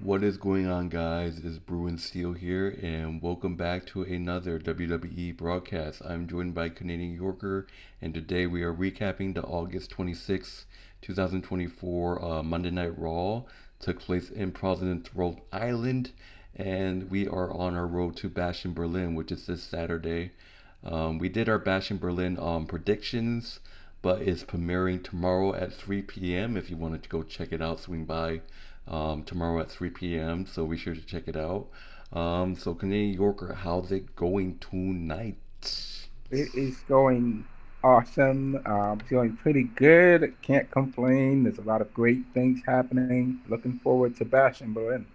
What is going on, guys? It's Bruin Steel here, and welcome back to another WWE broadcast. I'm joined by Canadian Yorker, and today we are recapping the August 26, 2024 Monday Night Raw. Took place in Providence, Rhode Island, and we are on our road to Bash in Berlin, which is this Saturday. We did our Bash in Berlin predictions, but it's premiering tomorrow at 3 p.m. If you wanted to go check it out, swing by tomorrow at 3 p.m. So be sure to check it out. So Canadian Yorker, how's it going tonight? It is going awesome. Feeling pretty good. Can't complain. There's a lot of great things happening. Looking forward to Bash in Berlin.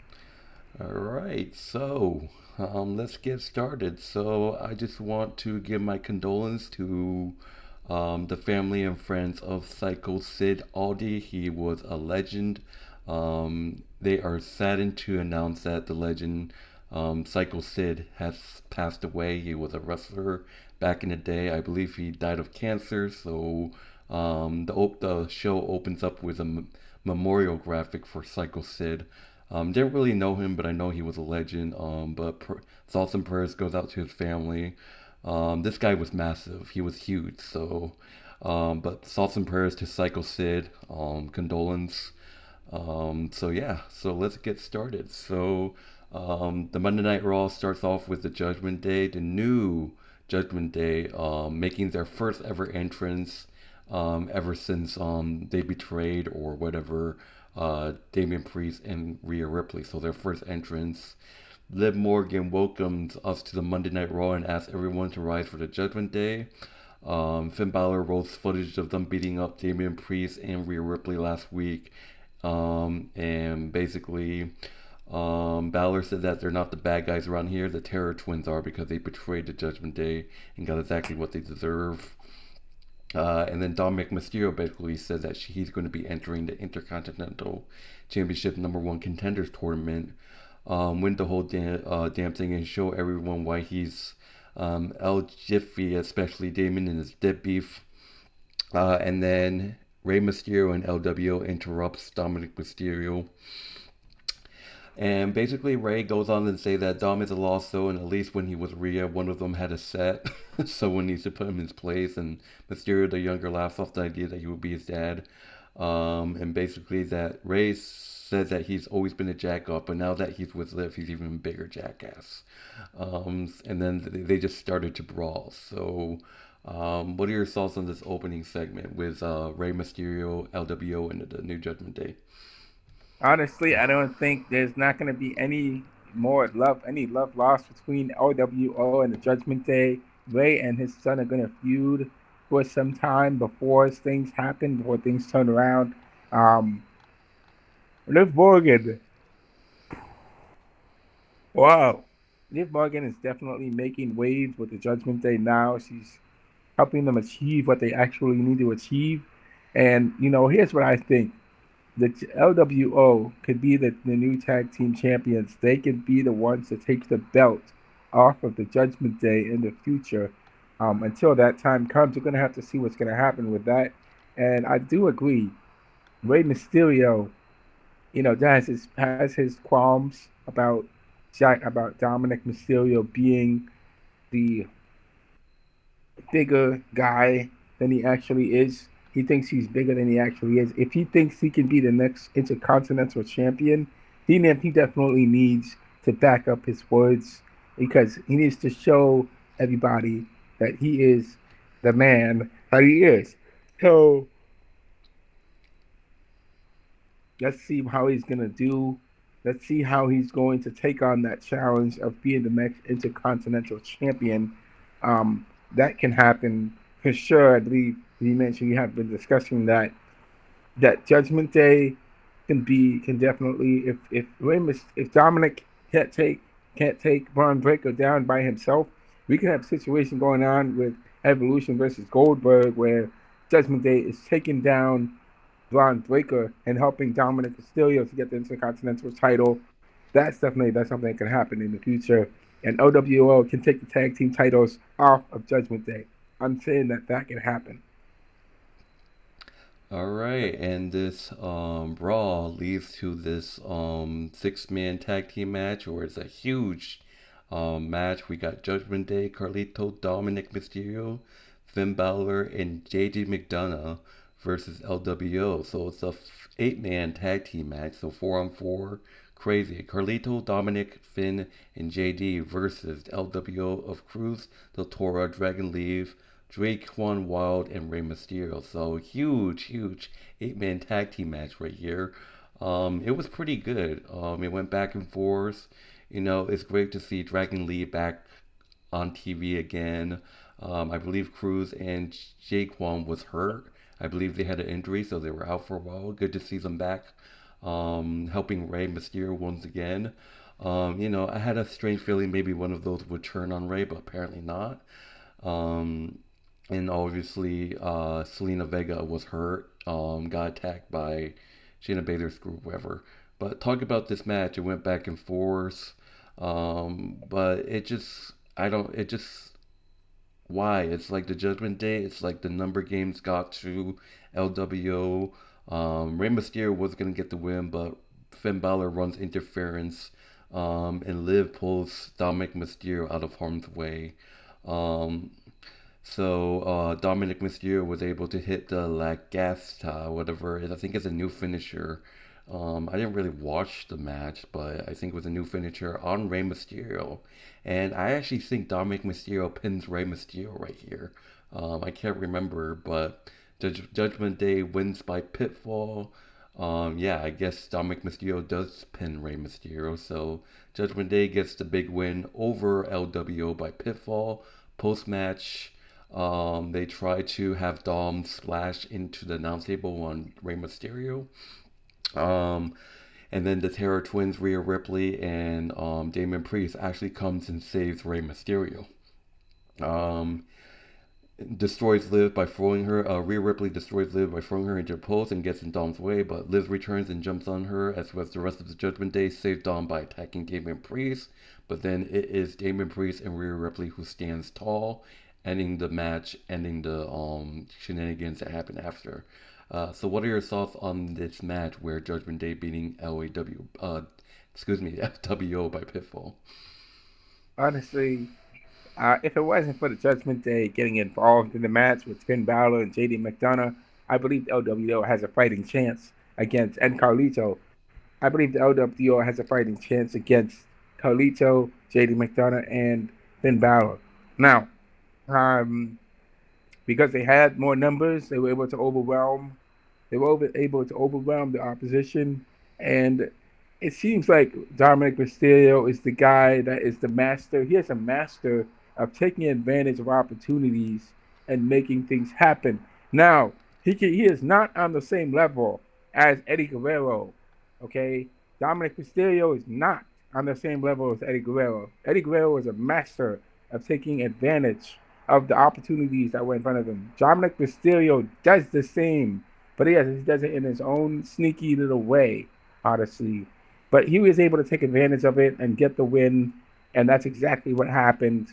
All right, so let's get started. So I just want to give my condolence to the family and friends of Psycho Sid Aldi. He was a legend. They are saddened to announce that the legend Psycho Sid has passed away. He was a wrestler back in the day. I believe he died of cancer. So the show opens up with a memorial graphic for Psycho Sid. Didn't really know him, but I know he was a legend. Thoughts and prayers goes out to his family. This guy was massive. He was huge. But thoughts and prayers to Psycho Sid. Condolence. So yeah, so let's get started. The Monday Night Raw starts off with the Judgment Day, the new Judgment Day, making their first ever entrance ever since they betrayed or whatever Damian Priest and Rhea Ripley. So their first entrance. Liv Morgan welcomes us to the Monday Night Raw and asks everyone to rise for the Judgment Day. Finn Balor rolls footage of them beating up Damian Priest and Rhea Ripley last week. And basically, Balor said that they're not the bad guys around here. The Terror Twins are because they betrayed the Judgment Day and got exactly what they deserve. And then Dominik Mysterio basically said that he's going to be entering the Intercontinental Championship #1 Contenders Tournament, win the whole damn thing, and show everyone why he's El Jiffy, especially Damon and his dead beef. And then Rey Mysterio and LWO interrupts Dominik Mysterio. And basically, Ray goes on and say that Dom is a lost soul, and at least when he was Rhea, one of them had a set. Someone needs to put him in his place. And Mysterio, the younger, laughs off the idea that he would be his dad. And basically, that Ray says that he's always been a jack off, but now that he's with Liv, he's even a bigger jackass. And then they just started to brawl. What are your thoughts on this opening segment with Rey Mysterio, LWO, and the New Judgment Day? Honestly, I don't think there's not going to be any love lost between OWO and the Judgment Day. Ray and his son are going to feud for some time before things happen, before things turn around. Um, Liv Morgan, wow. Liv Morgan is definitely making waves with the Judgment Day now. She's helping them achieve what they actually need to achieve. And, here's what I think. The LWO could be the new tag team champions. They could be the ones to take the belt off of the Judgment Day in the future. Until that time comes, we're going to have to see what's going to happen with that. And I do agree. Rey Mysterio, has his qualms about Dominik Mysterio being the bigger guy than he actually is. He thinks he's bigger than he actually is. If he thinks he can be the next Intercontinental Champion, he definitely needs to back up his words because he needs to show everybody that he is the man that he is. So let's see how he's gonna do. Let's see how he's going to take on that challenge of being the next Intercontinental Champion. That can happen for sure. I believe you mentioned you have been discussing that Judgment Day can definitely if Dominic can't take Bron Breakker down by himself, we can have a situation going on with Evolution versus Goldberg where Judgment Day is taking down Bron Breakker and helping Dominic Mysterio to get the Intercontinental title. That's something that can happen in the future. And OWO can take the tag team titles off of Judgment Day. I'm saying that can happen. All right, and this Raw leads to this six-man tag team match, where it's a huge match. We got Judgment Day, Carlito, Dominik Mysterio, Finn Balor, and JD McDonagh versus LWO. So it's a eight-man tag team match, so 4-on-4, crazy. Carlito, Dominik, Finn, and JD versus LWO of Cruz, the Toro, Dragon Leave, Drake, Juan Wilde, and Rey Mysterio. So huge, huge eight-man tag team match right here. It was pretty good. It went back and forth. It's great to see Dragon Lee back on TV again. I believe Cruz and Jaquan was hurt. I believe they had an injury, so they were out for a while. Good to see them back, helping Rey Mysterio once again. I had a strange feeling maybe one of those would turn on Rey, but apparently not. Um, and obviously, Selena Vega was hurt, got attacked by Shayna Baszler's group, whatever. But talk about this match, it went back and forth. But it just, why? It's like the Judgment Day, it's like the number games got to LWO. Rey Mysterio was going to get the win, but Finn Balor runs interference, and Liv pulls Dominik Mysterio out of harm's way. Um, so Dominik Mysterio was able to hit the Lagasta, whatever it is. I think it's a new finisher. I didn't really watch the match, but I think it was a new finisher on Rey Mysterio. And I actually think Dominik Mysterio pins Rey Mysterio right here. I can't remember, but Judgment Day wins by pinfall. Yeah, I guess Dominik Mysterio does pin Rey Mysterio. So Judgment Day gets the big win over LWO by pinfall. Post match, they try to have Dom splash into the announce table on Rey Mysterio. Um, and then the Terror Twins, Rhea Ripley and Damon Priest actually comes and saves Rey Mysterio. Um, destroys Liv by throwing her. Rhea Ripley destroys Liv by throwing her into a post and gets in Dom's way, but Liv returns and jumps on her, as well as the rest of the Judgment Day save Dom by attacking Damon Priest. But then it is Damon Priest and Rhea Ripley who stands tall, ending the match, ending the shenanigans that happened after. So what are your thoughts on this match where Judgment Day beating LAW, FWO by pinfall? Honestly, if it wasn't for the Judgment Day getting involved in the match with Finn Balor and JD McDonagh, I believe the LWO has a fighting chance against and Carlito. I believe the LWO has a fighting chance against Carlito, JD McDonagh, and Finn Balor. Now, um, because they had more numbers, they were able to overwhelm. They were able to overwhelm the opposition, and it seems like Dominic Mysterio is the guy that is the master. He is a master of taking advantage of opportunities and making things happen. Now, he is not on the same level as Eddie Guerrero. Okay, Dominic Mysterio is not on the same level as Eddie Guerrero. Eddie Guerrero is a master of taking advantage of the opportunities that were in front of him. Dominic Mysterio does the same, but he does it in his own sneaky little way, honestly. But he was able to take advantage of it and get the win, and that's exactly what happened.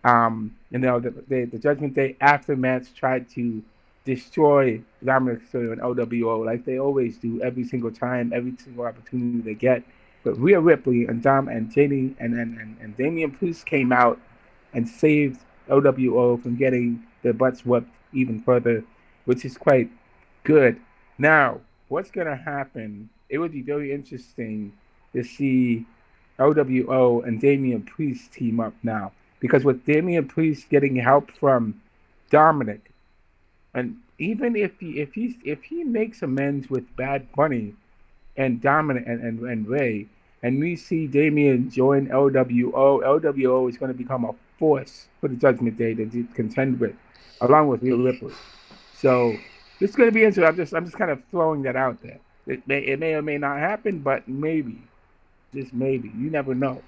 The Judgment Day aftermatch tried to destroy Dominic Mysterio and OWO like they always do every single time, every single opportunity they get. But Rhea Ripley and Dom and JD and Damian Priest came out and saved OWO from getting their butts whooped even further, which is quite good. Now, what's going to happen? It would be very interesting to see OWO and Damian Priest team up now. Because with Damian Priest getting help from Dominik, and even if he makes amends with Bad Bunny and Dominik and Ray, and we see Damian join LWO, LWO is going to become a force for the Judgment Day to contend with, along with Rhea Ripley. So this is going to be interesting. I'm just kind of throwing that out there. It may or may not happen, but maybe, just maybe, you never know.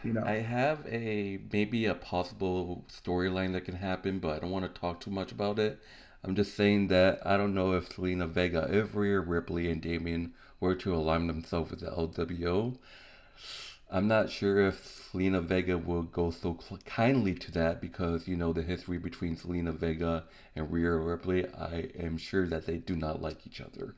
You know. I have maybe a possible storyline that can happen, but I don't want to talk too much about it. I'm just saying that I don't know if Selena Vega, if Rhea Ripley, and Damien were to align themselves with the LWO. I'm not sure if Selena Vega will go so kindly to that because the history between Selena Vega and Rhea Ripley. I am sure that they do not like each other.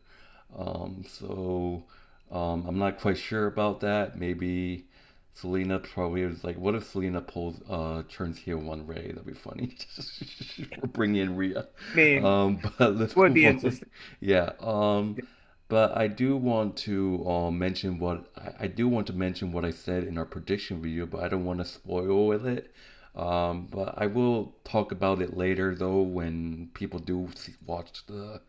So I'm not quite sure about that. Maybe Selena probably was like, what if Selena turns heel one Ray? That'd be funny. We're bringing in Rhea. I mean, But let's would move be on. interesting. Yeah. But I do want to mention I do want to mention what I said in our prediction video, but I don't want to spoil it. But I will talk about it later though when people do watch the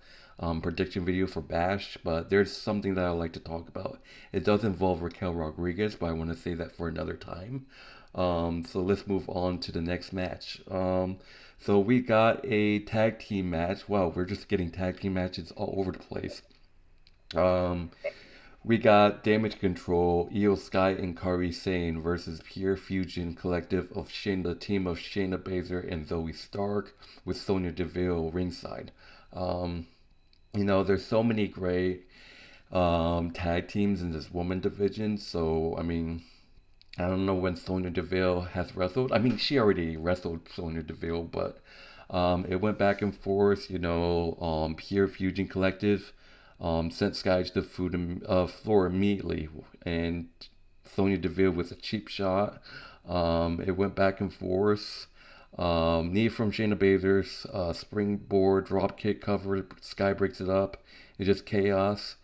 prediction video for Bash. But there's something that I like to talk about. It does involve Raquel Rodriguez, but I want to save that for another time. So let's move on to the next match. So we got a tag team match. Wow, we're just getting tag team matches all over the place. Um, we got Damage Control, Io Sky and Kairi Sane versus Pure Fusion Collective of Shayna, the team of Shayna Baszler and Zoey Stark with Sonya Deville ringside. Um, there's so many great tag teams in this woman division. So, I mean, I don't know when Sonya Deville has wrestled. I mean, she already wrestled Sonya Deville, but it went back and forth. Pure Fusion Collective sent Sky to the floor immediately, and Sonya Deville with a cheap shot. It went back and forth. Knee from Shayna Baszler's springboard dropkick cover. Sky breaks it up. It's just chaos.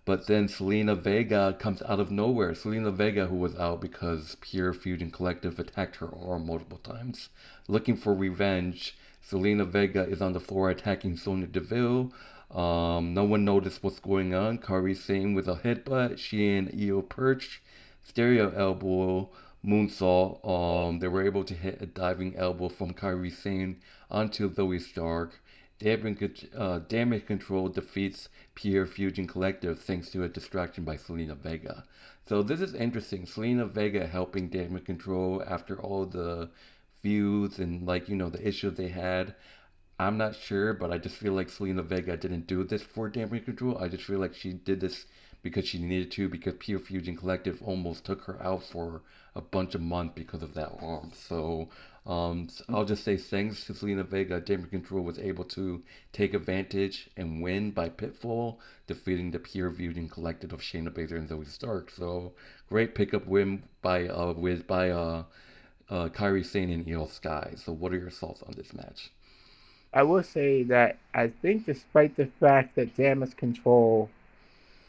But then Selena Vega comes out of nowhere. Selena Vega, who was out because Pure Fusion Collective attacked her arm multiple times. Looking for revenge, Selena Vega is on the floor attacking Sonya Deville. No one noticed what's going on. Kairi Sane with a headbutt. She and Io perch. Stereo elbow. Moonsault. They were able to hit a diving elbow from Kairi Sane onto Zoey Stark. Damage Control defeats Pure Fusion Collective thanks to a distraction by Selena Vega. So this is interesting. Selena Vega helping Damage Control after all the feuds and the issues they had. I'm not sure, but I just feel like Selena Vega didn't do this for Damage Control. I just feel like she did this because she needed to, because Pure Fusion Collective almost took her out for a bunch of months because of that arm. So I'll just say thanks to Selena Vega, Damage Control was able to take advantage and win by pitfall, defeating the Pure Fusion Collective of Shayna Baszler and Zoey Stark. So great pickup win by Kairi Sane and Io Sky. So what are your thoughts on this match? I will say that I think, despite the fact that Damage Control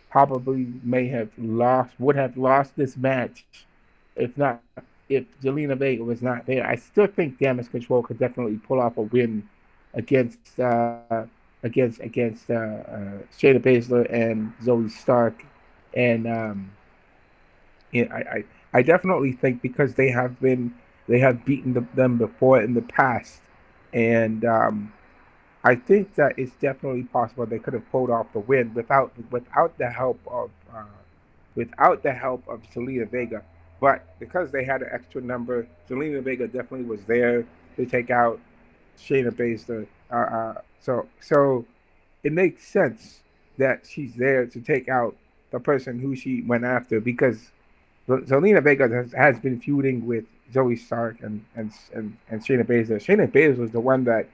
probably would have lost this match if Zelina Vega was not there. I still think Damage Control could definitely pull off a win against Shayna Baszler and Zoe Stark, and I definitely think because they have beaten them before in the past, and I think that it's definitely possible they could have pulled off the win without the help of Zelina Vega. But because they had an extra number, Zelina Vega definitely was there to take out Shayna Baszler. So it makes sense that she's there to take out the person who she went after, because Zelina Vega has been feuding with Zoe Stark and Shayna Baszler. Shayna Baszler was the one that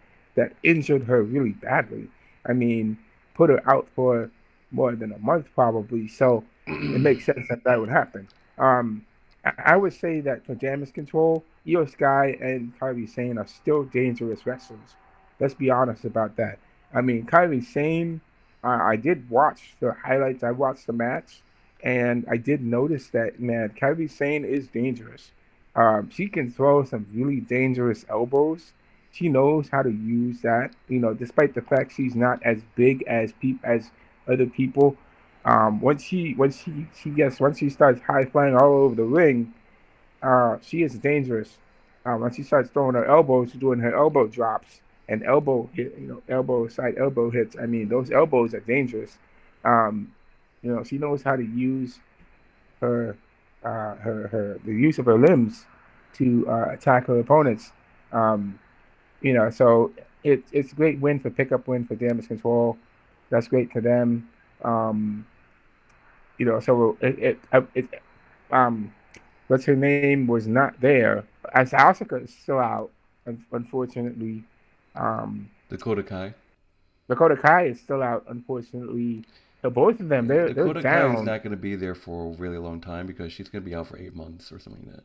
injured her really badly. I mean, put her out for more than a month probably. So it makes sense that that would happen. I would say that for Damage Control, Io Sky and Kairi Sane are still dangerous wrestlers. Let's be honest about that. I mean, Kairi Sane, I did watch the highlights. I watched the match, and I did notice that, man, Kairi Sane is dangerous. She can throw some really dangerous elbows. She knows how to use that. Despite the fact she's not as big as other people. Once she starts high flying all over the ring, she is dangerous. Once she starts throwing her elbows, doing her elbow drops and elbow side elbow hits. I mean, those elbows are dangerous. Um, she knows how to use her the use of her limbs to attack her opponents. Um, so it's a great win for pickup win for Damage Control. That's great for them. So it um but her name was not there. As Asuka is still out, unfortunately. Um, Dakota Kai. Dakota Kai is still out, unfortunately. So both of them, Yeah, they're Dakota Kai is down. not going to be there for a really long time because she's going to be out for 8 months or something like that.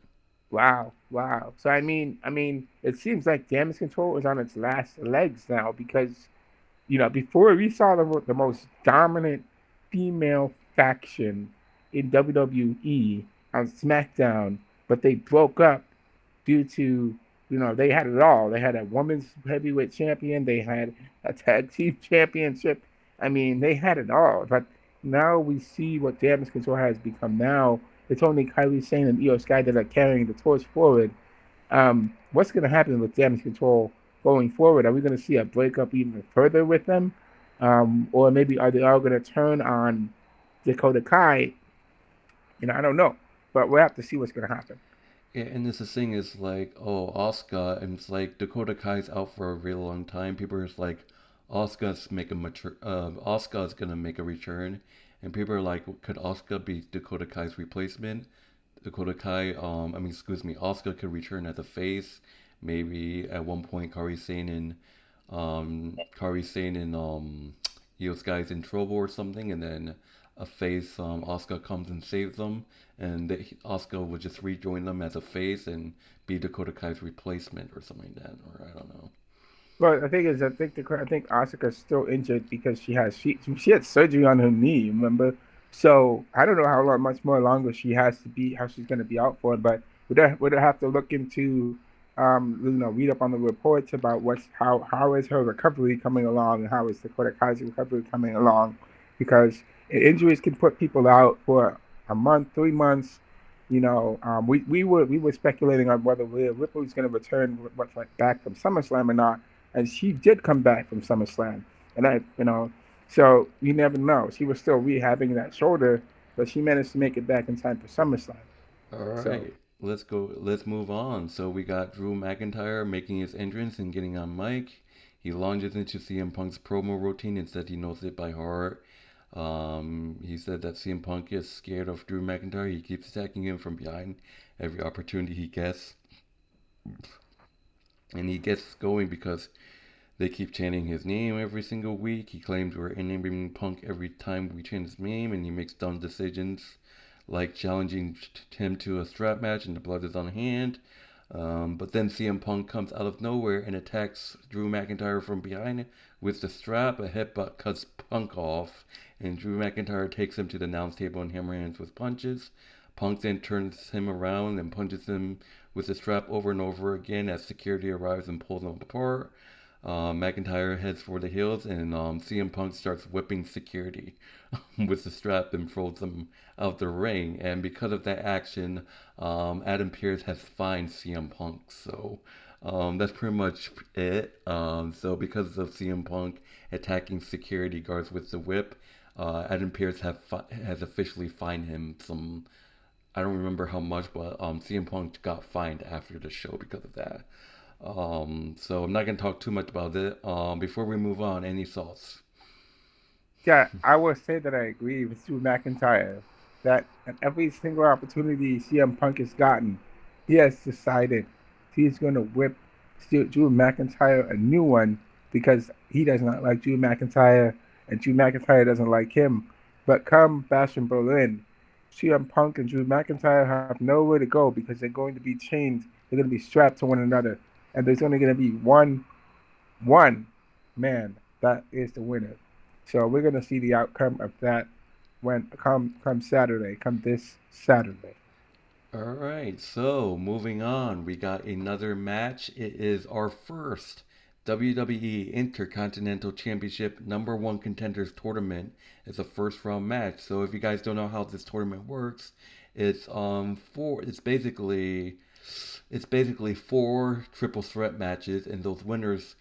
Wow, wow. So I mean, it seems like Damage Control is on its last legs now because before we saw the most dominant female faction in WWE on SmackDown, but they broke up due to, they had it all. They had a women's heavyweight champion, they had a tag team championship. I mean, they had it all. But now we see what Damage Control has become now. It's only Kylie Sane and Io Sky that are carrying the torch forward. What's going to happen with Damage Control going forward? Are we going to see a breakup even further with them? Or maybe are they all going to turn on Dakota Kai? I don't know. But we'll have to see what's going to happen. Yeah, and this the thing is like, oh, Asuka, and it's like Dakota Kai's out for a really long time. People are just like, Asuka's gonna make a return, and people are like, could Asuka be Dakota Kai's replacement? Dakota Kai, excuse me, Asuka could return as a face. Maybe at one point, Kairi Sane and Io Sky's in trouble or something, and then a face, Asuka comes and saves them, and Asuka would just rejoin them as a face and be Dakota Kai's replacement or something like that, or I don't know. Well, the thing is, I think Asuka's still injured because she had surgery on her knee. Remember, so I don't know how long, much more longer she has to be, how she's going to be out for. But we'd have to look into, read up on the reports about how is her recovery coming along and how is Dakota Kai's recovery coming along, because injuries can put people out for a month, 3 months. We were speculating on whether Rhea Ripley was going to return like back from SummerSlam or not, and she did come back from SummerSlam, and so you never know. She was still rehabbing that shoulder, but she managed to make it back in time for SummerSlam. All So right, let's go. Let's move on. So we got Drew McIntyre making his entrance and getting on mic. He launches into CM Punk's promo routine and said he knows it by heart. He said that CM Punk is scared of Drew McIntyre. He keeps attacking him from behind every opportunity he gets. And he gets going because they keep chanting his name every single week. He claims we're enabling Punk every time we chant his name, and he makes dumb decisions like challenging him to a strap match and the blood is on hand. But then CM Punk comes out of nowhere and attacks Drew McIntyre from behind with the strap. A headbutt cuts Punk off, and Drew McIntyre takes him to the announce table and hammer hands with punches. Punk then turns him around and punches him with the strap over and over again as security arrives and pulls him apart. McIntyre heads for the hills, and CM Punk starts whipping security with the strap and throws them out the ring. And because of that action, Adam Pearce has fined CM Punk. So that's pretty much it. So because of CM Punk attacking security guards with the whip, Adam Pearce has officially fined him some. I don't remember how much, but CM Punk got fined after the show because of that. So I'm not gonna talk too much about it. Before we move on, any thoughts? yeah, I will say that I agree with Drew McIntyre that at every single opportunity CM Punk has gotten, he has decided he's going to whip Drew McIntyre a new one because he does not like Drew McIntyre and Drew McIntyre doesn't like him. But come Bash in Berlin, CM Punk and Drew McIntyre have nowhere to go because they're going to be chained. They're going to be strapped to one another, and there's only going to be one man that is the winner. So we're gonna see the outcome of that when come Saturday, come this Saturday. All right, so moving on, we got another match. It is our first WWE Intercontinental Championship number one contenders tournament. It's a first round match. So if you guys don't know how this tournament works, it's basically four triple threat matches, and those winners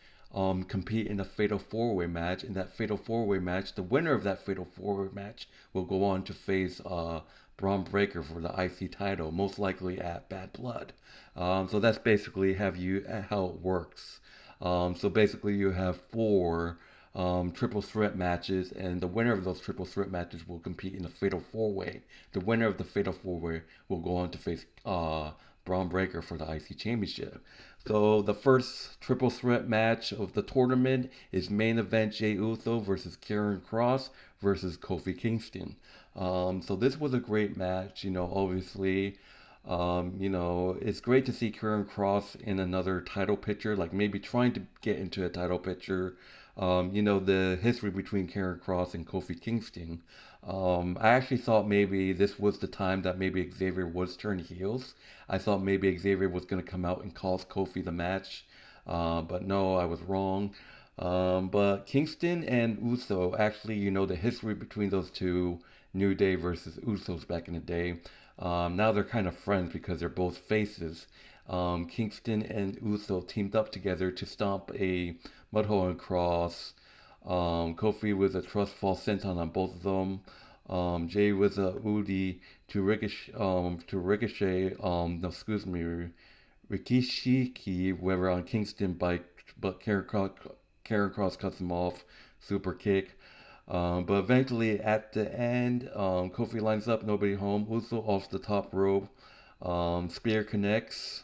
compete in a fatal four way match. In that fatal four way match, the winner of that fatal four way match will go on to face Braun Breaker for the IC title, most likely at Bad Blood. So that's basically how it works. So basically, you have four triple threat matches, and the winner of those triple threat matches will compete in a fatal four way. The winner of the fatal four way will go on to face Braun Breaker for the IC Championship. So the first triple threat match of the tournament is main event Jey Uso versus Karen Cross versus Kofi Kingston. So this was a great match. Obviously, it's great to see Karen Cross in another title picture, like maybe trying to get into a title picture. The history between Karen Cross and Kofi Kingston. I actually thought maybe this was the time that maybe Xavier was turn heels. I thought maybe Xavier was going to come out and cost Kofi the match. But no, I was wrong. But Kingston and Uso, actually, the history between those two, New Day versus Usos back in the day. Now they're kind of friends because they're both faces. Kingston and Uso teamed up together to stomp a Mudhole Cross. Kofi with a trust fall senton on both of them. Jay with a Udi to ricochet. No, excuse me, Rikishiki, whoever on Kingston but Karen Cross cuts him off. Super kick. But eventually, at the end, Kofi lines up, nobody home. Uso off the top rope. Spear connects.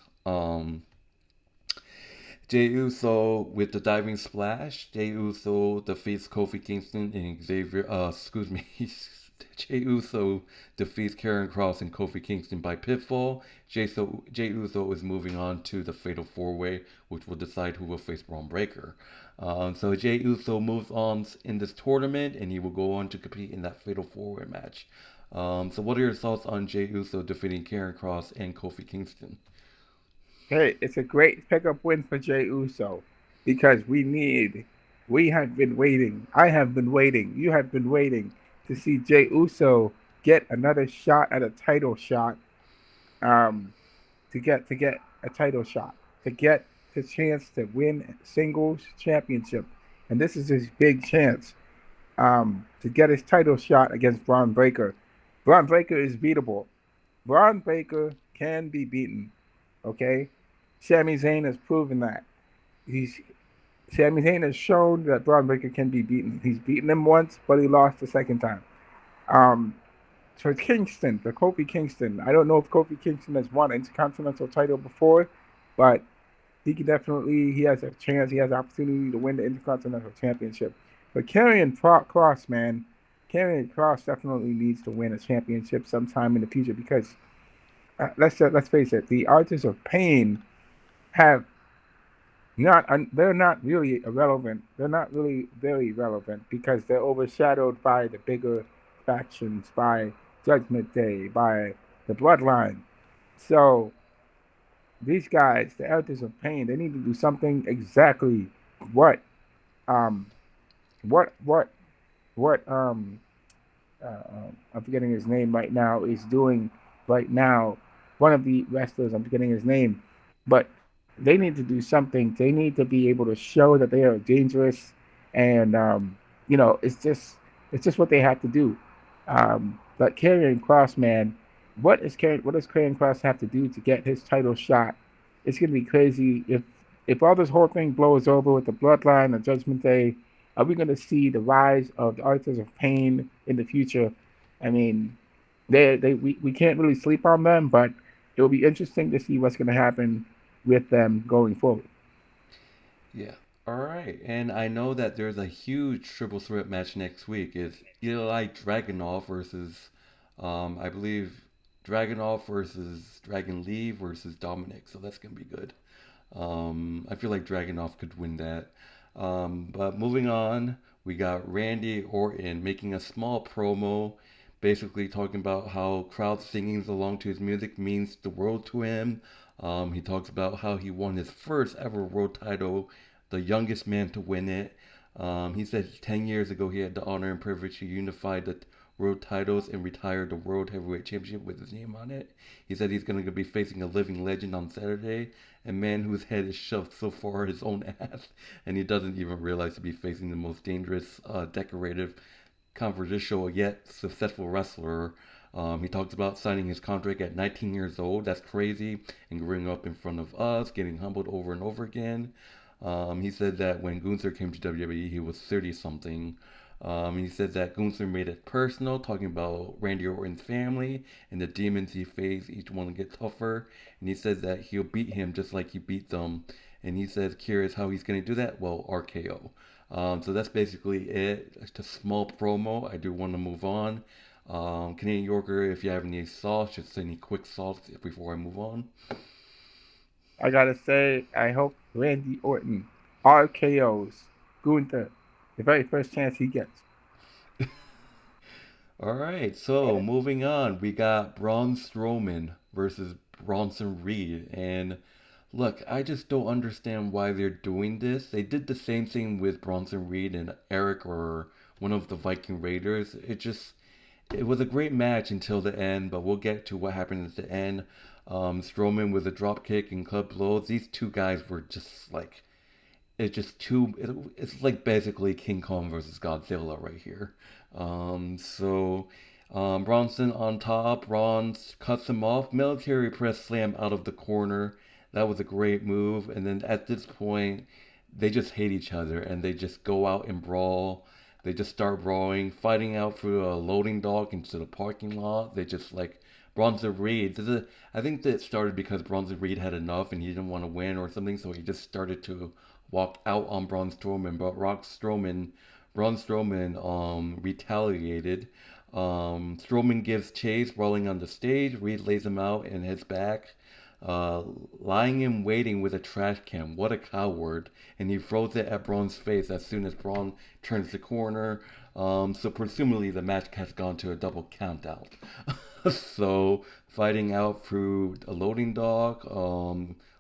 Jey Uso with the diving splash. Jey Uso defeats Kofi Kingston and Xavier. Excuse me. Jey Uso defeats Karen Cross and Kofi Kingston by pinfall. Jey Uso is moving on to the Fatal 4-Way, which will decide who will face Braun Breaker. So Jey Uso moves on in this tournament, and he will go on to compete in that Fatal 4-Way match. So what are your thoughts on Jey Uso defeating Karen Cross and Kofi Kingston? Hey, it's a great pickup win for Jey Uso because we have been waiting. I have been waiting. You have been waiting to see Jey Uso get another shot at a title shot. To get a title shot, to get the chance to win singles championship, and this is his big chance. To get his title shot against Braun Breaker. Braun Breaker is beatable. Braun Breaker can be beaten. Okay, Sami Zayn has proven that. He's Sami Zayn has shown that Braun Breaker can be beaten. He's beaten him once, but he lost the second time. Um, for Kingston, for Kofi Kingston, I don't know if Kofi Kingston has won an Intercontinental title before, but he has a chance, he has an opportunity to win the Intercontinental Championship. But Cross, man, Karrion Cross definitely needs to win a championship sometime in the future because let's face it, the Artists of Pain have not they're not really irrelevant. They're not really very relevant because they're overshadowed by the bigger factions, by Judgment Day, by the Bloodline. So these guys, the Artists of Pain, they need to do something exactly what um what what what I'm forgetting his name right now is doing right now. One of the wrestlers, I'm forgetting his name, but they need to do something. They need to be able to show that they are dangerous, and it's just what they have to do. But Karrion Cross, man, what does Karrion Cross have to do to get his title shot? It's gonna be crazy if all this whole thing blows over with the Bloodline and Judgment Day. Are we gonna see the rise of the Artists of Pain in the future? I mean, we can't really sleep on them, but it will be interesting to see what's gonna happen with them going forward. Yeah. All right. And I know that there's a huge triple threat match next week. It's Eli Dragunov versus, I believe, Dragunov versus Dragon Lee versus Dominik. So that's gonna be good. I feel like Dragunov could win that. But moving on, we got Randy Orton making a small promo, basically talking about how crowd singing along to his music means the world to him. He talks about how he won his first ever world title, the youngest man to win it. He said 10 years ago he had the honor and privilege to unify the world titles and retire the World Heavyweight Championship with his name on it. He said he's going to be facing a living legend on Saturday, a man whose head is shoved so far his own ass, and he doesn't even realize to be facing the most dangerous, decorative, controversial yet successful wrestler. He talks about signing his contract at 19 years old. That's crazy. And growing up in front of us, getting humbled over and over again. He said that when Gunther came to WWE, he was 30 something. He said that Gunther made it personal, talking about Randy Orton's family and the demons he faced, each one get tougher. And he said that he'll beat him just like he beat them. And he says, curious how he's going to do that? Well, RKO. So that's basically it. Just a small promo. I do want to move on. Canadian Yorker, if you have any thoughts, just any quick thoughts before I move on. I gotta say, I hope Randy Orton RKO's Gunther the very first chance he gets. All right, so moving on, we got Braun Strowman versus Bronson Reed. And look, I just don't understand why they're doing this. They did the same thing with Bronson Reed and Eric or one of the Viking Raiders. It was a great match until the end, but we'll get to what happened at the end. Strowman with a drop kick and club blows. These two guys were just like it's like basically King Kong versus Godzilla right here. Bronson on top, Ron cuts him off, military press slam out of the corner. That was a great move. And then at this point, they just hate each other and they just go out and brawl. They just start brawling, fighting out through a loading dock into the parking lot. They just like Bronson Reed. I think that started because Bronson Reed had enough and he didn't want to win or something, so he just started to walk out on Braun Strowman. But Braun Strowman retaliated. Strowman gives chase, rolling on the stage. Reed lays him out and heads back. Lying in waiting with a trash can. What a coward. And he throws it at Braun's face as soon as Braun turns the corner. So presumably the match has gone to a double count out. So fighting out through a loading dock,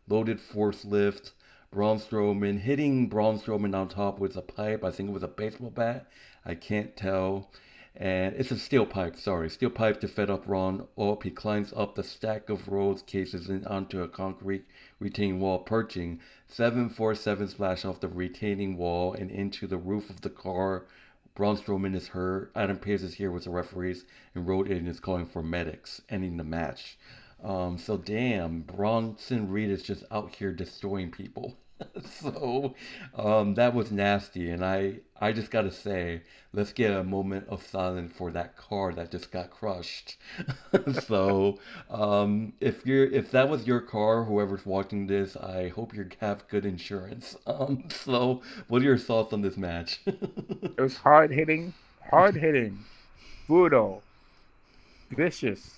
loaded force lift. Braun Strowman hitting Braun Strowman on top with a pipe. I think it was a baseball bat. I can't tell. And it's a steel pipe, sorry. Steel pipe to fed up Ron up. He climbs up the stack of Rhodes cases and onto a concrete retaining wall, perching. 747 splash off the retaining wall and into the roof of the car. Braun Strowman is hurt. Adam Pearce is here with the referees, and Rhodes is calling for medics, ending the match. So damn, Bronson Reed is just out here destroying people. So that was nasty, and I just gotta say, let's get a moment of silence for that car that just got crushed. So if that was your car, whoever's watching this, I hope you have good insurance. So what are your thoughts on this match? It was hard hitting, brutal, vicious.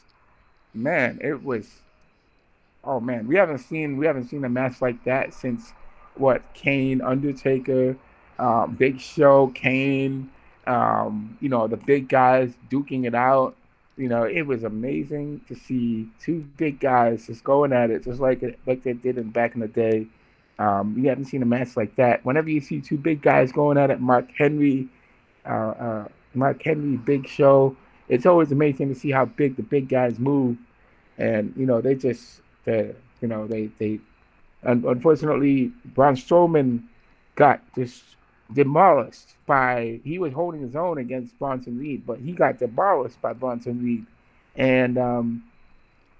Man, it was. Oh man, we haven't seen a match like that since what Kane, Undertaker, Big Show, Kane. The big guys duking it out. It was amazing to see two big guys just going at it, just like they did back in the day. You haven't seen a match like that. Whenever you see two big guys going at it, Mark Henry, Big Show, it's always amazing to see how big the big guys move. And they unfortunately Braun Strowman got just demolished by he was holding his own against Bronson Reed, but he got demolished by Bronson Reed. And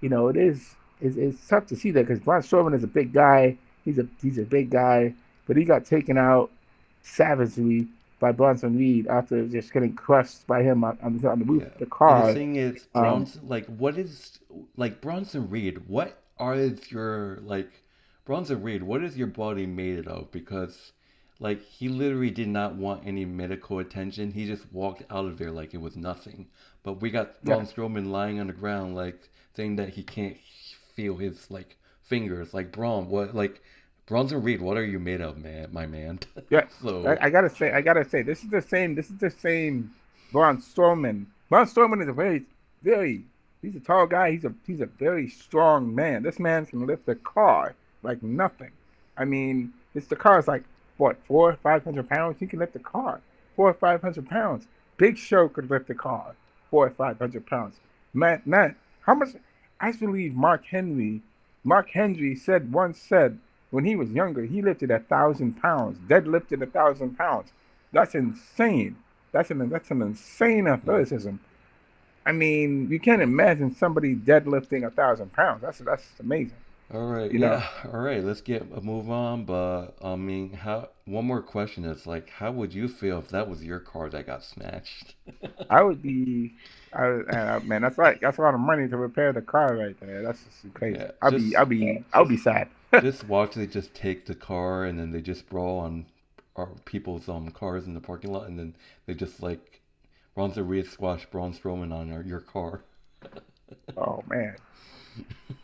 it's tough to see that because Braun Strowman is a big guy. He's a big guy, but he got taken out savagely by Bronson Reed after just getting crushed by him on the roof Yeah. of the And the car. thing is, Um, Bronson Reed, Bronson Reed, what is your body made of? Because he literally did not want any medical attention. He just walked out of there like it was nothing. But we got yeah, Braun Strowman lying on the ground saying that he can't feel his fingers. Bronson Reed, what are you made of, man, my man? yeah. I, So I gotta say, this is the same. This is the same Braun Strowman. Braun Strowman is a very. He's a tall guy. He's a very strong man. This man can lift a car like nothing. I mean, the car is like what 400 or 500 pounds. He can lift a car 400 or 500 pounds. Big Show could lift a car 400 or 500 pounds. Man, how much? I believe Mark Henry. Mark Henry once said when he was younger, he lifted 1,000 pounds, deadlifted 1,000 pounds. That's insane. That's an insane yeah. athleticism. I mean, you can't imagine somebody deadlifting 1,000 pounds. That's amazing. All right, You know, yeah, all right. Let's get a move on. But I mean, how? One more question is like, how would you feel if that was your car that got smashed? I would be, man, that's a lot of money to repair the car right there. That's just crazy. Yeah, just I'll be sad. just watch they just take the car and then they just brawl on people's cars in the parking lot and then they just like Ronda Reed squash Braun Strowman on your car. Oh man,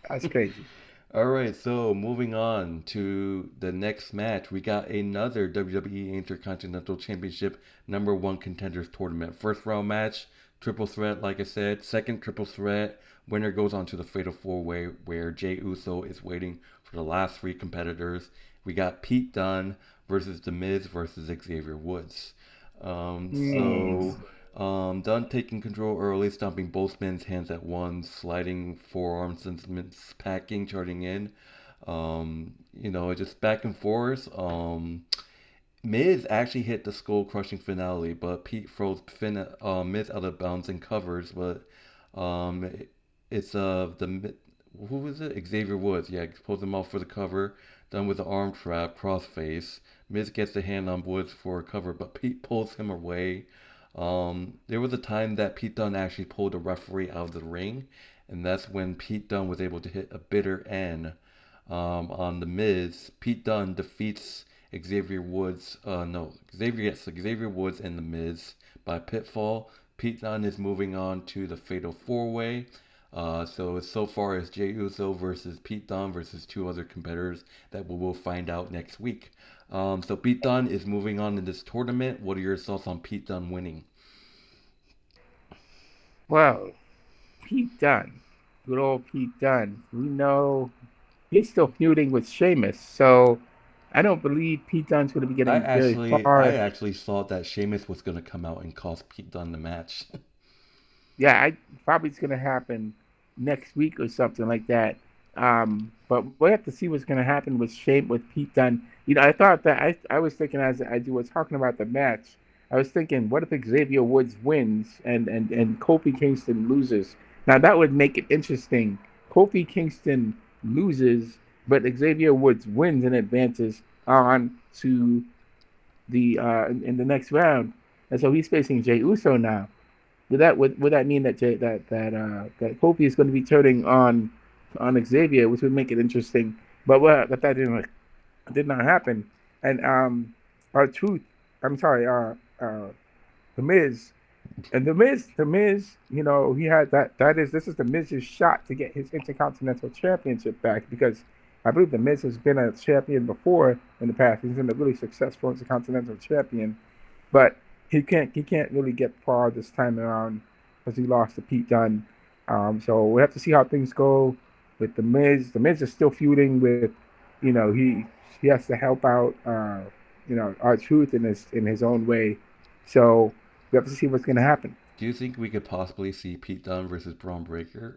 that's crazy. All right, so moving on to the next match, we got another WWE Intercontinental Championship number one contenders tournament. First round match, triple threat, like I said. Second triple threat, winner goes on to the fatal four way where Jey Uso is waiting for the last three competitors. We got Pete Dunne versus The Miz versus Xavier Woods. Um, Hmm. so Dunn taking control early, stomping both men's hands at once, sliding forearms and packing, charging in. Just back and forth. Miz actually hit the skull crushing finale, but Pete throws Miz out of bounds and covers. But um, it's who was it? Xavier Woods. Yeah, pulls him off for the cover. Done with the arm trap, crossface. Miz gets the hand on Woods for a cover, but Pete pulls him away. There was a time that Pete Dunne actually pulled a referee out of the ring, and that's when Pete Dunne was able to hit a bitter end on the Miz. Pete Dunne defeats Xavier Woods. No, Xavier Woods and the Miz by pitfall. Pete Dunne is moving on to the Fatal Four Way. So far as Jey Uso versus Pete Dunne versus two other competitors that we will find out next week. So Pete Dunne is moving on in this tournament. What are your thoughts on Pete Dunne winning? Well, Pete Dunne, good old Pete Dunne. We know he's still feuding with Sheamus, so I don't believe Pete Dunne's going to be I getting very actually, I far. actually thought that Sheamus was going to come out and cost Pete Dunne the match. Yeah, I probably it's going to happen next week or something like that. But we'll have to see what's going to happen with Pete Dunne. I thought that I was thinking as I was talking about the match, I was thinking, what if Xavier Woods wins and Kofi Kingston loses? Now that would make it interesting. Kofi Kingston loses, but Xavier Woods wins and advances on to the in the next round, and so he's facing Jey Uso now. Would that mean that that Kofi is going to be turning on Xavier, which would make it interesting? But that did not happen. And our truth, I'm sorry, the Miz and the Miz, he had this is the Miz's shot to get his Intercontinental Championship back because I believe the Miz has been a champion before in the past. He's been a really successful Intercontinental Champion, but he can't really get far this time around because he lost to Pete Dunne. So we have to see how things go with the Miz. The Miz is still feuding with, he has to help out, our truth in his own way. So we have to see what's going to happen. Do you think we could possibly see Pete Dunne versus Braun Breaker?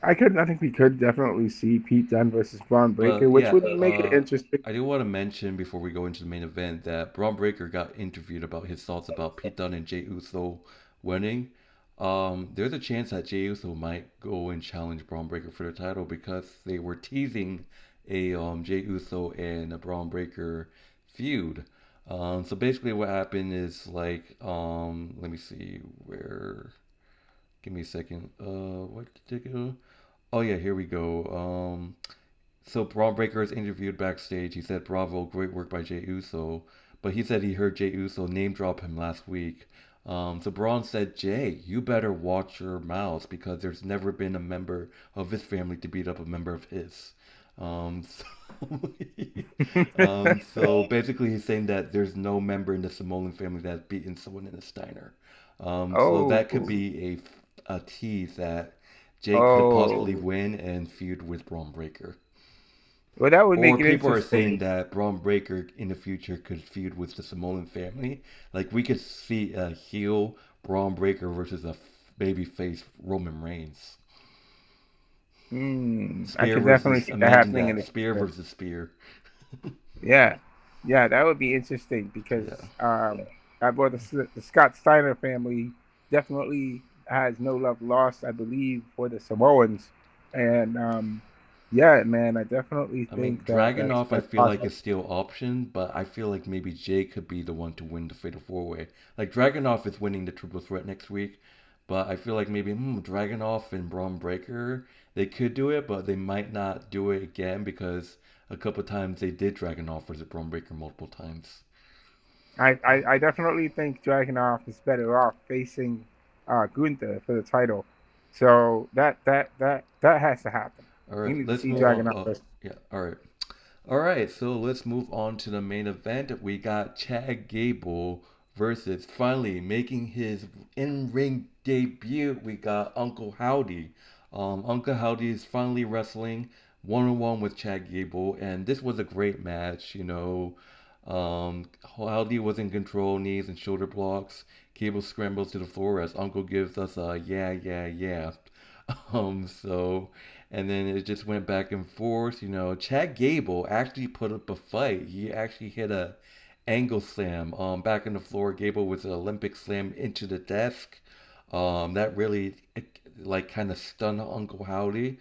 I think we could definitely see Pete Dunne versus Braun Breaker, But which yeah, would make it interesting. I do want to mention before we go into the main event that Braun Breaker got interviewed about his thoughts about Pete Dunne and Jey Uso winning. There's a chance that Jey Uso might go and challenge Braun Breaker for the title because they were teasing a Jey Uso and a Braun Breaker feud. So basically, what happened is like, let me see where. Give me a second. What did it go? Oh yeah, here we go. So Braun Breaker is interviewed backstage. He said, "Bravo, great work by Jey Uso," but he said he heard Jey Uso name drop him last week. So Braun said, "Jay, you better watch your mouths because there's never been a member of his family to beat up a member of his." So, so basically, he's saying that there's no member in the Samoan family that's beaten someone in a Steiner. So Oh, that could be a tease that Jay could possibly oh, win and feud with Braun Breaker. well, that would Or make it people are saying interesting. that Braun Breaker in the future could feud with the Samoan family. Like we could see a heel Braun Breaker versus a babyface Roman Reigns. I Spear could definitely versus see that imagine happening in that the spear future. versus spear. Yeah, yeah, that would be interesting because Yeah. the Scott Steiner family definitely has no love lost, I believe, for the Samoans, and Yeah, man, I definitely I mean, think that Dragunov, I that's feel like possible. is still option, but I feel like maybe Jay could be the one to win the Fatal 4-Way. Like, Dragunov is winning the Triple Threat next week, but I feel like maybe Dragunov and Braun Breaker, they could do it, but they might not do it again because a couple times they did Dragunov versus Braun Breaker multiple times. I definitely think Dragunov is better off facing Gunther for the title. So that has to happen. All We right, need to let's see move on. Dragunov Oh, versus. yeah, all right. All right, so let's move on to the main event. We got Chad Gable versus finally making his in-ring debut. We got Uncle Howdy. Uncle Howdy is finally wrestling one-on-one with Chad Gable, and this was a great match. Howdy was in control, knees and shoulder blocks. Gable scrambles to the floor as Uncle gives us a yeah, yeah, yeah. So, and then it just went back and forth. Chad Gable actually put up a fight. He actually hit a angle slam back on the floor. Gable with an Olympic slam into the desk. That really like kind of stunned Uncle Howdy.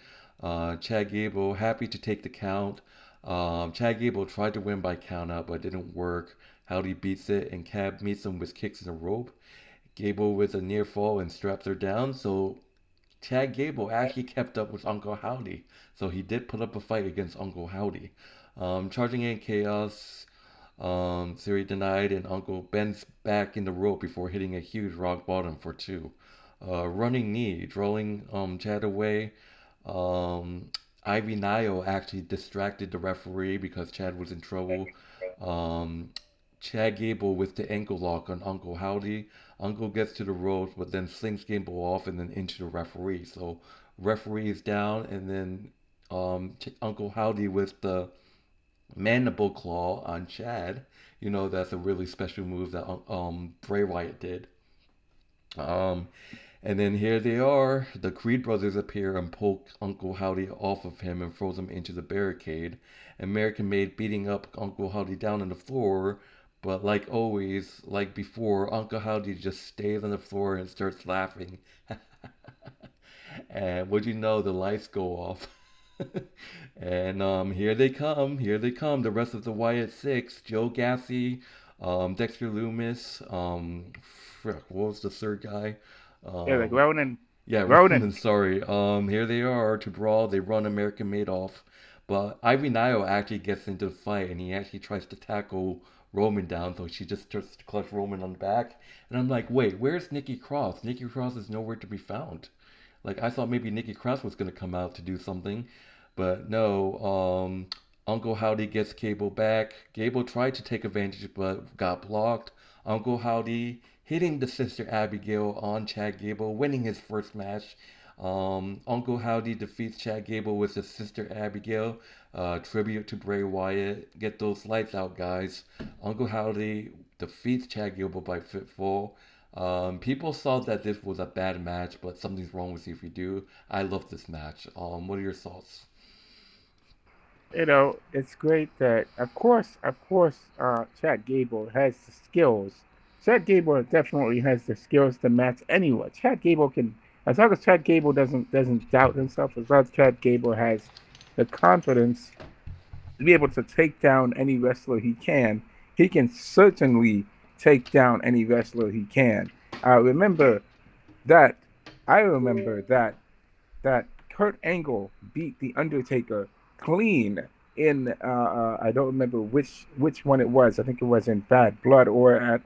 Chad Gable happy to take the count. Chad Gable tried to win by count out, but it didn't work. Howdy beats it, and Cab meets him with kicks in the rope. Gable with a near fall and straps her down. So Chad Gable actually kept up with Uncle Howdy, so he did put up a fight against Uncle Howdy. Charging in chaos, Siri denied, and Uncle bends back in the rope before hitting a huge rock bottom for two. Running knee, drawing Chad away. Um, Ivy Nile actually distracted the referee because Chad was in trouble. Um, Chad Gable with the ankle lock on Uncle Howdy. Uncle gets to the ropes, but then slings Gable off and then into the referee. So referee is down, and then Uncle Howdy with the mandible claw on Chad. That's a really special move that Bray Wyatt did. Um, and then here they are. The Creed brothers appear and poke Uncle Howdy off of him and throws him into the barricade. American Made beating up Uncle Howdy down on the floor. But like always, like before, Uncle Howdy just stays on the floor and starts laughing. And would you know, the lights go off. And here they come, the rest of the Wyatt Six: Joe Gacy, Dexter Loomis, what was the third guy? Yeah, like Um, Ronan. yeah, Ronan. Roman. Sorry. Here they are to brawl. They run American Made off, but Ivy Nile actually gets into the fight, and he actually tries to tackle Roman down. So she just starts to clutch Roman on the back, and I'm like, wait, where's Nikki Cross? Nikki Cross is nowhere to be found. Like I thought maybe Nikki Cross was gonna come out to do something, but no. Uncle Howdy gets Gable back. Gable tried to take advantage but got blocked. Uncle Howdy hitting the Sister Abigail on Chad Gable, winning his first match. Uncle Howdy defeats Chad Gable with his Sister Abigail. Tribute to Bray Wyatt. Get those lights out, guys. Uncle Howdy defeats Chad Gable by fitful. People saw that this was a bad match, but something's wrong with you if you do. I love this match. What are your thoughts? It's great that, Chad Gable has the skills. Chad Gable definitely has the skills to match anyone. Chad Gable can, as long as Chad Gable doesn't doubt himself, as long as Chad Gable has the confidence to be able to take down any wrestler he can certainly take down any wrestler he can. Remember that, I remember that Kurt Angle beat the Undertaker clean in I don't remember which one it was. I think it was in Bad Blood or at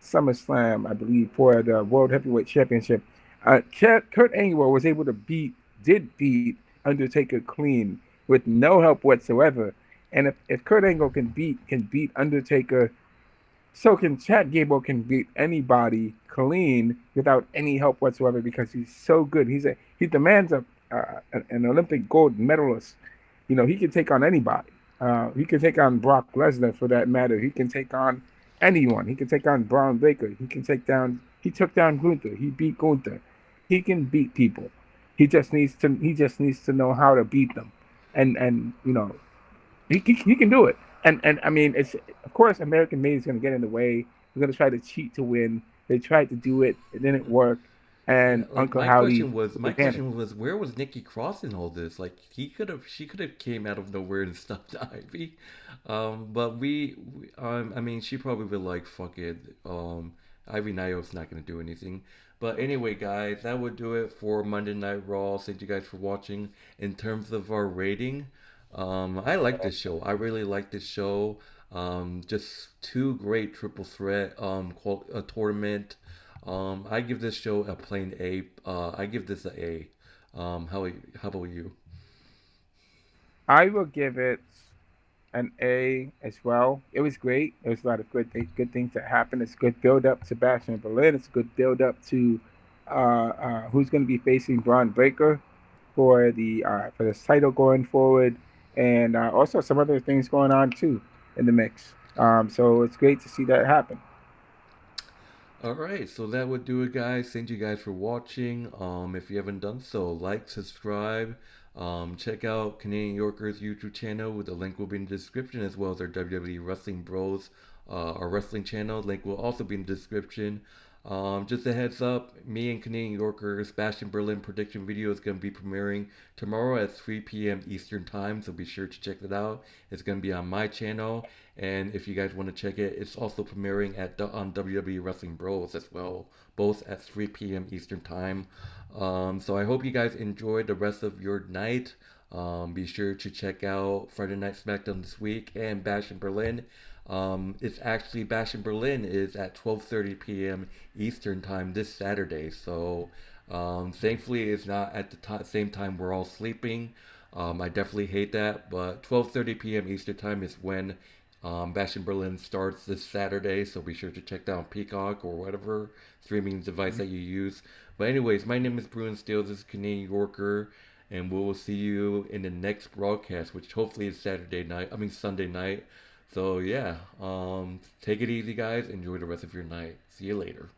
SummerSlam, I believe, for the World Heavyweight Championship. Kurt Angle was able to beat Undertaker clean with no help whatsoever. And if Kurt Angle can beat Undertaker, so can Chad Gable can beat anybody clean without any help whatsoever because he's so good. He demands an Olympic gold medalist. He can take on anybody. He can take on Brock Lesnar for that matter. He can take on anyone. He can take on Braun Baker. He took down Gunther. He beat Gunther. He can beat people. He just needs to know how to beat them. And he can do it. And I mean, it's of course American Made is going to get in the way. They're going to try to cheat to win. They tried to do it. It didn't work. Yeah, and like Uncle Howdy took my advantage. question was, where was Nikki Cross in all this? Like she could have came out of nowhere and stopped Ivy, but I mean, she probably would like, fuck it, Ivy Nayo's not gonna do anything. But anyway, guys, that would do it for Monday Night Raw. Thank you guys for watching. In terms of our rating, I like this show. I really like this show. Just two great triple threat tournament. I give this show a plain A. I give this a A. How about you? I will give it an A as well. It was great. There was a lot of good things that happened. It's good build up to Bash in Berlin. It's a good build up to who's going to be facing Braun Breaker for this title going forward, and also some other things going on too in the mix. So it's great to see that happen. All right, so that would do it, guys. Thank you guys for watching. If you haven't done so, like, subscribe. Check out Canadian Yorker's YouTube channel. The link will be in the description, as well as our WWE Wrestling Bros, our wrestling channel. Link will also be in the description. Just a heads up, me and Canadian Yorker's Bastion Berlin prediction video is going to be premiering tomorrow at 3 p.m. Eastern Time, so be sure to check that out. It's going to be on my channel, and if you guys want to check it, it's also premiering on WWE Wrestling Bros as well, both at 3 p.m. Eastern Time. So I hope you guys enjoy the rest of your night. Be sure to check out Friday Night Smackdown this week and Bash in Berlin. It's actually Bash in Berlin is at 12:30 p.m. Eastern Time this Saturday. So thankfully, it's not at the same time we're all sleeping. I definitely hate that, but 12:30 p.m. Eastern Time is when Bash in Berlin starts this Saturday. So be sure to check that on Peacock or whatever streaming device that you use. But anyways, my name is Bruin Steele. This is Canadian Yorker, and we will see you in the next broadcast, which hopefully is Saturday night. I mean Sunday night. So yeah, take it easy, guys. Enjoy the rest of your night. See you later.